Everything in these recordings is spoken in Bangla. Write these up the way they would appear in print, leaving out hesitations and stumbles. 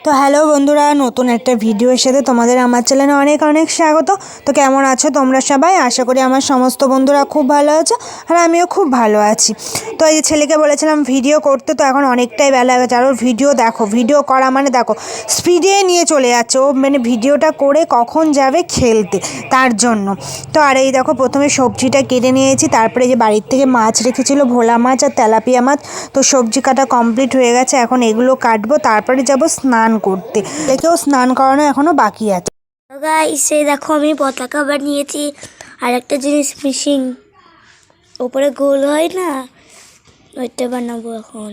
তো হ্যালো বন্ধুরা, নতুন একটা ভিডিওর সাথে তোমাদের আমার চ্যানেলে অনেক অনেক স্বাগত। তো কেমন আছো তোমরা সবাই? আশা করি আমার সমস্ত বন্ধুরা খুব ভালো আছো, আর আমিও খুব ভালো আছি। তো এই ছেলেকে বলেছিলাম ভিডিও করতে, তো এখন অনেকটাই বেলা হয়ে গেছে। আর ওর ভিডিও দেখো, ভিডিও করা মানে দেখো স্পিডে নিয়ে চলে যাচ্ছে ও, মানে ভিডিওটা করে কখন যাবে খেলতে, তার জন্য। তো আর এই দেখো প্রথমে সবজিটা কেটে নিয়েছি, তারপরে যে বাড়ির থেকে মাছ রেখেছিল, ভোলা মাছ আর তেলাপিয়া মাছ, তো সবজি কাটা কমপ্লিট হয়ে গেছে। এখন এগুলো কাটবো, তারপরে যাব স্নান করতে। দেখেও স্নান করানো এখনো বাকি আছে। গাইস এই দেখো আমি পতাকা বানিয়েছি, আর একটা জিনিস মিসিং, ওপরে গোল হয় না, ওইটা বানাবো এখন।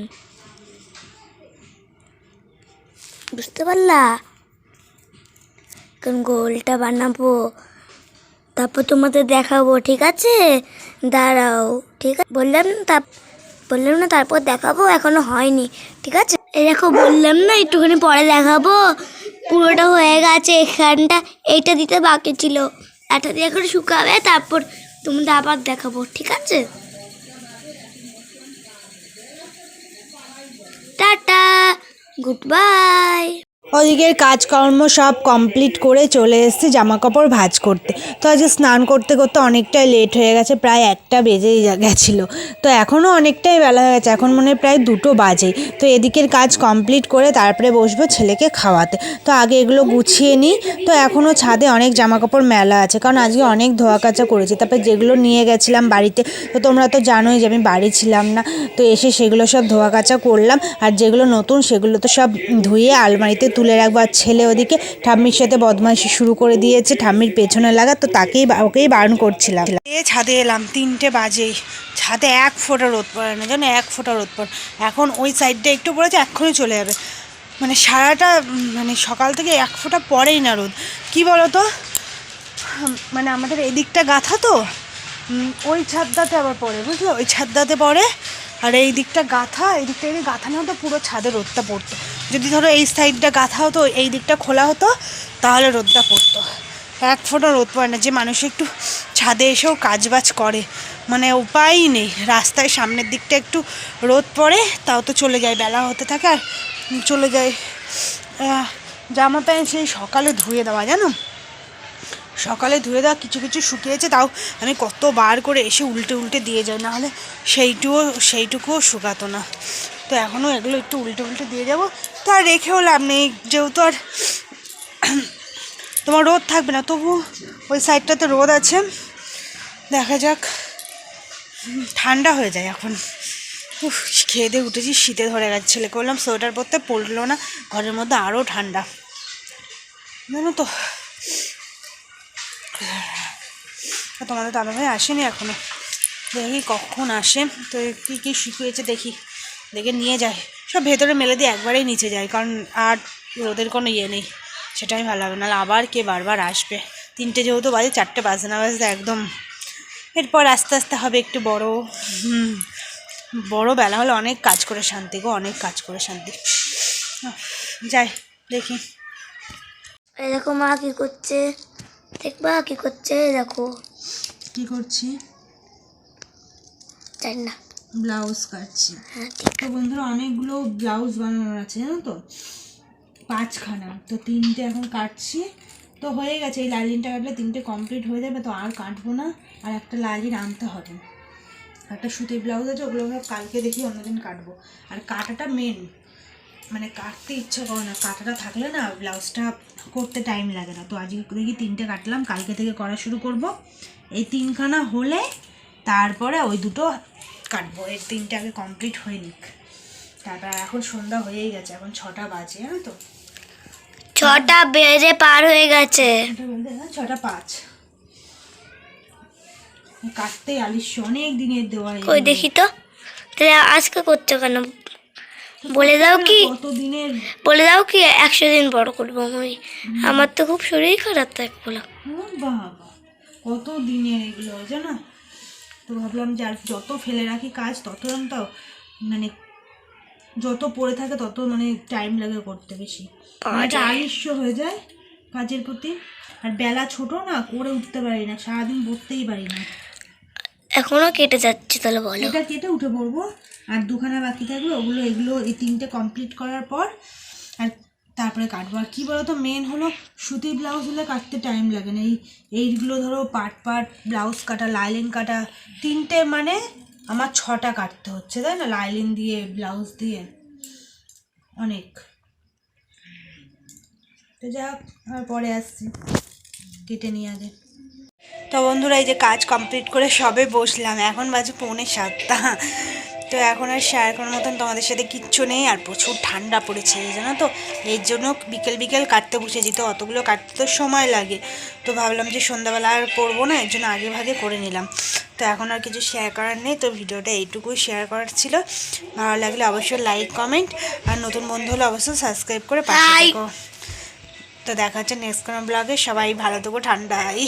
বুঝতে পারলা? এখন গোলটা বানাবো, তারপর তোমাদের দেখাবো, ঠিক আছে? দাঁড়াও, ঠিক আছে? বললাম না তারপর দেখাবো, এখনো হয়নি, ঠিক আছে? এই দেখো বললাম না একটুখানি পরে দেখাবো, পুরোটা হয়ে গেছে। এখানটা এইটা দিতে বাকি ছিল, এটা দিয়ে এখন শুকাবে, তারপর তোমাদের আবার দেখাবো, ঠিক আছে? টাটা, গুড বাই। ওদিকের কাজকর্ম সব কমপ্লিট করে চলে এসেছি জামা কাপড় ভাঁজ করতে। তো আজকে স্নান করতে করতে অনেকটাই লেট হয়ে গেছে, প্রায় 1টা বেজেই গেছিলো। তো এখনও অনেকটাই বেলা হয়ে গেছে, এখন মনে হয় প্রায় 2টো বাজে। তো এদিকের কাজ কমপ্লিট করে তারপরে বসবো ছেলেকে খাওয়াতে। তো আগে এগুলো গুছিয়ে নিই। তো এখনও ছাদে অনেক জামা কাপড় মেলা আছে, কারণ আজকে অনেক ধোয়া কাচা করেছি। তারপরে যেগুলো নিয়ে গেছিলাম বাড়িতে, তো তোমরা তো জানোই যে আমি বাড়ি ছিলাম না, তো এসে সেগুলো সব ধোয়া কাচা করলাম। আর যেগুলো নতুন সেগুলো তো সব ধুয়ে আলমারিতে তুলে রাখবো। আর ছেলে ওদিকে ঠাম্মির সাথে বদমাইশি শুরু করে দিয়েছে, ঠাম্মির পেছনে লাগা, তো ওকেই বারণ করছিলাম। ছাদে এলাম 3টে বাজেই, ছাদে 1 ফোঁটা রোদ পড়ে না, জানো, 1 ফোঁটা রোদ পড়ে। এখন ওই সাইডটা একটু পড়েছে, এক্ষুনি চলে যাবে। মানে সারাটা মানে সকাল থেকে 1 ফোঁটা পড়েই না রোদ। কি বলো তো, মানে আমাদের এদিকটা গাঁথা, তো ওই ছাদটাতে আবার পড়ে, বুঝলো, ওই ছাদটাতে পড়ে। আর এই দিকটা গাঁথা, এই দিকটা যদি গাঁথানো হতো পুরো ছাদে রোদটা পড়তো। যদি ধরো এই সাইডটা গাঁথা হতো, এই দিকটা খোলা হতো, তাহলে রোদটা পড়তো। 1 ফোঁটা রোদ পড়ে না, যে মানুষ একটু ছাদে এসেও কাজবাজ করে, মানে উপায়ই নেই। রাস্তায় সামনের দিকটা একটু রোদ পড়ে, তাও তো চলে যায়, বেলা হতে থাকে আর চলে যায়। জামা প্যান্ট সেই সকালে ধুয়ে দেওয়া, জানো, সকালে ধুয়ে দেওয়া, কিছু কিছু শুকিয়েছে, তাও আমি কতবার করে এসে উল্টে উল্টে দিয়ে যাই, নাহলে সেইটুকুও শুকাতো না। তো এখনও এগুলো একটু উল্টে উল্টে দিয়ে যাব। তো আর রেখেও লাভ নেই, যেহেতু আর তোমার রোদ থাকবে না, তবু ওই সাইডটাতে রোদ আছে। দেখা যাক, ঠান্ডা হয়ে যায় এখন। খেয়ে দিয়ে উঠেছি, শীতে ধরে গেছে। ছেলেকে বললাম সোয়েটার পরতে, পরলো না, ঘরের মধ্যে আরও ঠান্ডা, জানো তো। তোমাদের দাদাভাই আসেনি এখনো, দেখি কখন আসে। তো কী কী শুকিয়েছে দেখে নিয়ে যায়, সব ভেতরে মেলে দিয়ে একবারেই নিচে যায়, কারণ আর রোদের কোনো ইয়ে নেই, সেটাই ভালো হবে। নাহলে আবার কে বারবার আসবে। 3টে যেহেতু বাজে, 4টে বাজে না বাজতে একদম। এরপর আস্তে আস্তে হবে একটু বড় বেলা হলে অনেক কাজ করে শান্তি গো, অনেক কাজ করে শান্তি। যাই দেখি। এই দেখো মা কি করছে, দেখবা কি করছে, দেখো কি করছি, জানি না, ব্লাউজ কাটছি। হ্যাঁ তো বন্ধুরা অনেকগুলো ব্লাউজ বানানোর আছে, জানো তো, 5খানা। তো 3টে এখন কাটছি, তো হয়ে গেছে। এই লাইলিনটা কাটলে 3টে কমপ্লিট হয়ে যাবে, তো আর কাটবো না। আর একটা লাইলিন আনতে হবে, একটা সুতির ব্লাউজ আছে, ওগুলো কালকে দেখি অন্যদিন কাটবো। আর কাটাটা মেন, মানে কাটতে ইচ্ছা করে না, কাটাটা থাকলে না ব্লাউজটা করতে টাইম লাগে না। তো আজকে দেখি 3টে কাটলাম, কালকে থেকে করা শুরু করব। এই 3খানা হলে তারপরে ওই 2টো কাটবো, এর 3টে আগে কমপ্লিট হয়ে নিক। তারপর এখন সন্ধ্যা হয়েই গেছে, এখন 6টা বাজে, জানো তো, 6টা বেজে পার হয়ে গেছে। 6টা 5 কাটতে আলিস্য, অনেক দিনের দেওয়া। কই দেখি তো, তাহলে আজকে করছো কেন? বলে দাও কি, কতদিনের, বলে দাও কি 100 দিন বড় করবো আমি। আমার তো খুব শরীর খারাপ, তাই বলো। বাবা কত দিনের এগুলো, জানো। তো ভাবলাম যে আর যত ফেলে রাখি কাজ, তত তো মানে যত পড়ে থাকে তত মানে টাইম লাগে করতে বেশি, এটা আলস্য হয়ে যায় কাজের প্রতি। আর বেলা ছোট না, করে উঠতে পারি না, সারাদিন বসতেই পারি না। এখনো কেটে যাচ্ছে, তাহলে বলো। এটা কেটে উঠে পড়বো, আর 2খানা বাকি থাকবে, এগুলো এই 3টে কমপ্লিট করার পর। আর তারপরে কাটবো। আর কী বলো তো, মেন হলো সুতির ব্লাউজ হলে কাটতে টাইম লাগে না। এইগুলো ধরো পাট পাট ব্লাউজ কাটা, লাইলিন কাটা, 3টে মানে আমার 6টা কাটতে হচ্ছে, তাই না? লাইলিন দিয়ে ব্লাউজ দিয়ে অনেক। তো যাক, আর পরে আসছি, কেটে নিয়ে আগে। তো বন্ধুরা, এই যে কাজ কমপ্লিট করে সবে বসলাম, এখন বাজে 6:45। তো এখন আর শেয়ার করার মতন তোমাদের সাথে কিচ্ছু নেই। আর প্রচুর ঠান্ডা পড়েছে জানো তো, এর জন্য বিকেল বিকেল কাটতে বসেছি। তো অতগুলো কাটতে তো সময় লাগে, তো ভাবলাম যে সন্ধ্যাবেলা আর করবো না, এর জন্য আগে ভাগে করে নিলাম। তো এখন আর কিছু শেয়ার করার নেই। তো ভিডিওটা এইটুকুই শেয়ার করার ছিল। ভালো লাগলে অবশ্যই লাইক কমেন্ট, আর নতুন বন্ধু হলে অবশ্যই সাবস্ক্রাইব করে পাশে থেকো। তো দেখা হচ্ছে নেক্সট কোনো ব্লগে। সবাই ভালো থেকো, ঠান্ডায়।